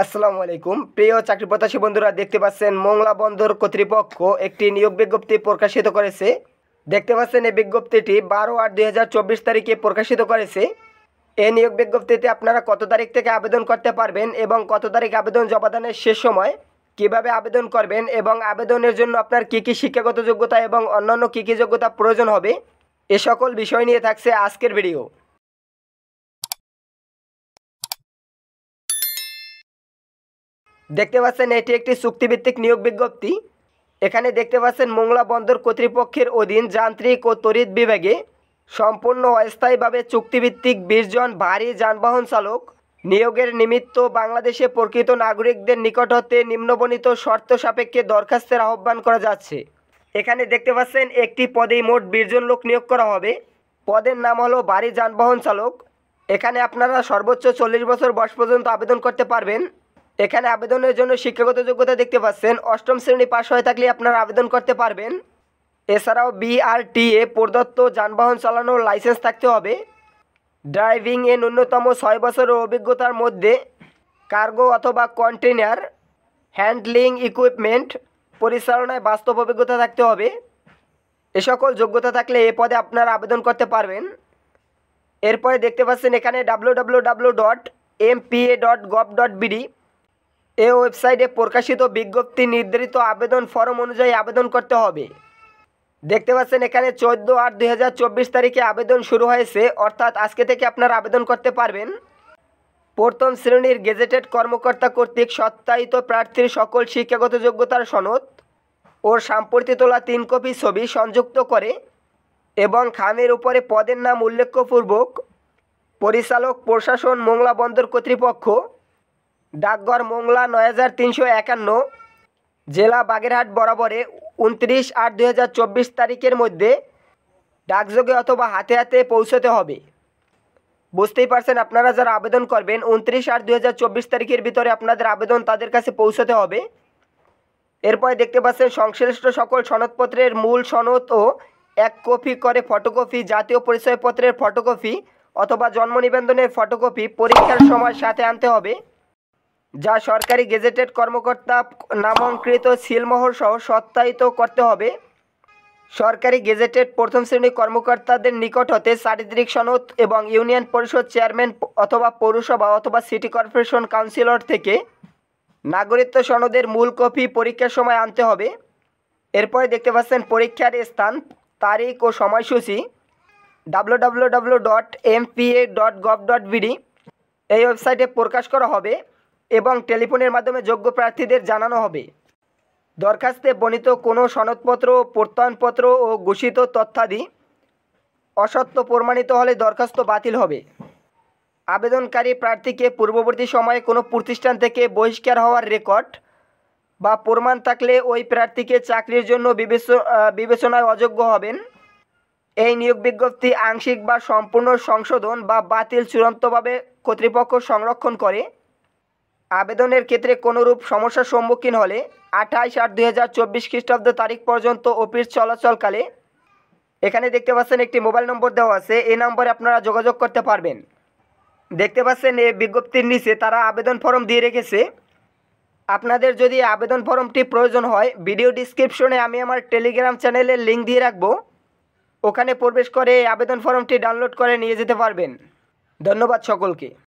আসসালামু আলাইকুম প্রিয় চাকরি প্রত্যাশী বন্ধুরা, দেখতে পাচ্ছেন মোংলা বন্দর কর্তৃপক্ষ একটি নিয়োগ বিজ্ঞপ্তি প্রকাশিত করেছে। দেখতে পাচ্ছেন এই বিজ্ঞপ্তিটি 12/8/2024 তারিখে প্রকাশিত করেছে। এই নিয়োগ বিজ্ঞপ্তিতে আপনারা কত তারিখ থেকে আবেদন করতে পারবেন এবং কত তারিখ আবেদন জমাদানের শেষ সময়, কিভাবে আবেদন করবেন এবং আবেদনের জন্য আপনার কী কী শিক্ষাগত যোগ্যতা এবং অন্যান্য কী কী যোগ্যতা প্রয়োজন হবে, এ সকল বিষয় নিয়ে থাকছে আজকের ভিডিও। দেখতে পাচ্ছেন এটি একটি চুক্তিভিত্তিক নিয়োগ বিজ্ঞপ্তি। এখানে দেখতে পাচ্ছেন মোংলা বন্দর কর্তৃপক্ষের অধীন যান্ত্রিক ও তড়িৎ বিভাগে সম্পূর্ণ অস্থায়ীভাবে চুক্তিভিত্তিক 20 জন ভারী যানবাহন চালক নিয়োগের নিমিত্ত বাংলাদেশে প্রকৃত নাগরিকদের নিকট হতে নিম্নবর্ণিত শর্ত সাপেক্ষে দরখাস্তের আহ্বান করা যাচ্ছে। এখানে দেখতে পাচ্ছেন একটি পদেই মোট 20 জন লোক নিয়োগ করা হবে। পদের নাম হলো ভারী যানবাহন চালক। এখানে আপনারা সর্বোচ্চ 40 বছর বয়স পর্যন্ত আবেদন করতে পারবেন। এখানে আবেদনের জন্য শিক্ষাগত যোগ্যতা দেখতে পাচ্ছেন 8ম শ্রেণী পাশ হয়ে থাকলে আপনারা আবেদন করতে পারবেন। এছাড়াও বিআরটিএ প্রদত্ত যানবাহন চালানোর লাইসেন্স থাকতে হবে। ড্রাইভিংয়ে ন্যূনতম 6 বছরের অভিজ্ঞতার মধ্যে কার্গো অথবা কন্টেইনার হ্যান্ডলিং ইকুইপমেন্ট পরিচালনায় বাস্তব অভিজ্ঞতা থাকতে হবে। এ সকল যোগ্যতা থাকলে এ পদে আপনারা আবেদন করতে পারবেন। এরপরে দেখতে পাচ্ছেন এখানে www.mpa.gov.bd এই ওয়েবসাইটে প্রকাশিত বিজ্ঞপ্তি নির্ধারিত আবেদন ফরম অনুযায়ী আবেদন করতে হবে। দেখতে পাচ্ছেন এখানে 14/8/2024 তারিখে আবেদন শুরু হয়েছে, অর্থাৎ আজকে থেকে আপনারা আবেদন করতে পারবেন। প্রথম শ্রেণীর গেজেটেড কর্মকর্তা কর্তৃক সত্যায়িত প্রার্থীর সকল শিক্ষাগত যোগ্যতার সনদ ও সাম্প্রতি তোলা 3 কপি ছবি সংযুক্ত করে এবং খামের উপরে পদের নাম উল্লেখপূর্বক পরিচালক প্রশাসন মোংলা বন্দর কর্তৃপক্ষ, ডাকঘর মোংলা 9351, জেলা বাগেরহাট বরাবরে 29/8/2024 তারিখের মধ্যে ডাকযোগে অথবা হাতে হাতে পৌঁছতে হবে। বুঝতেই পারছেন, আপনারা যারা আবেদন করবেন 29/8/2024 তারিখের ভিতরে আপনাদের আবেদন তাদের কাছে পৌঁছতে হবে। এরপরে দেখতে পাচ্ছেন সংশ্লিষ্ট সকল সনদপত্রের মূল সনদ ও 1 কপি করে ফটোকপি, জাতীয় পরিচয়পত্রের ফটোকপি অথবা জন্ম নিবন্ধনের ফটোকপি পরীক্ষার সময় সাথে আনতে হবে, যা সরকারি গেজেটেড কর্মকর্তা নামাঙ্কিত সিলমোহর সহ সত্যায়িত করতে হবে। সরকারি গেজেটেড প্রথম শ্রেণীর কর্মকর্তাদের নিকট হতে চারিত্রিক সনদ এবং ইউনিয়ন পরিষদ চেয়ারম্যান অথবা পৌরসভা অথবা সিটি কর্পোরেশন কাউন্সিলর থেকে নাগরিকত্ব সনদের মূল কপি পরীক্ষার সময় আনতে হবে। এরপরে দেখতে পাচ্ছেন পরীক্ষার স্থান, তারিখ ও সময়সূচি www.mpa.gov.bd এই ওয়েবসাইটে প্রকাশ করা হবে এবং টেলিফোনের মাধ্যমে যোগ্য প্রার্থীদের জানানো হবে। দরখাস্তে বর্ণিত কোনো সনদপত্র, প্রত্যয়নপত্র ও ঘোষিত তথ্যাদি অসত্য প্রমাণিত হলে দরখাস্ত বাতিল হবে। আবেদনকারী প্রার্থীকে পূর্ববর্তী সময়ে কোনো প্রতিষ্ঠান থেকে বহিষ্কার হওয়ার রেকর্ড বা প্রমাণ থাকলে ওই প্রার্থীকে চাকরির জন্য বিবেচনায় অযোগ্য হবেন। এই নিয়োগ বিজ্ঞপ্তি আংশিক বা সম্পূর্ণ সংশোধন বা বাতিল চূড়ান্তভাবে কর্তৃপক্ষ সংরক্ষণ করে। আবেদনের ক্ষেত্রে কোনোরূপ সমস্যার সম্মুখীন হলে 28/8/2024 খ্রিস্টাব্দ তারিখ পর্যন্ত অফিস চলাচলকালে এখানে দেখতে পাচ্ছেন একটি মোবাইল নম্বর দেওয়া আছে, এই নম্বরে আপনারা যোগাযোগ করতে পারবেন। দেখতে পাচ্ছেন এই বিজ্ঞপ্তির নিচে তারা আবেদন ফর্ম দিয়ে রেখেছে। আপনাদের যদি আবেদন ফর্মটি প্রয়োজন হয়, ভিডিও ডিসক্রিপশনে আমি আমার টেলিগ্রাম চ্যানেলের লিঙ্ক দিয়ে রাখবো, ওখানে প্রবেশ করে এই আবেদন ফর্মটি ডাউনলোড করে নিয়ে যেতে পারবেন। ধন্যবাদ সকলকে।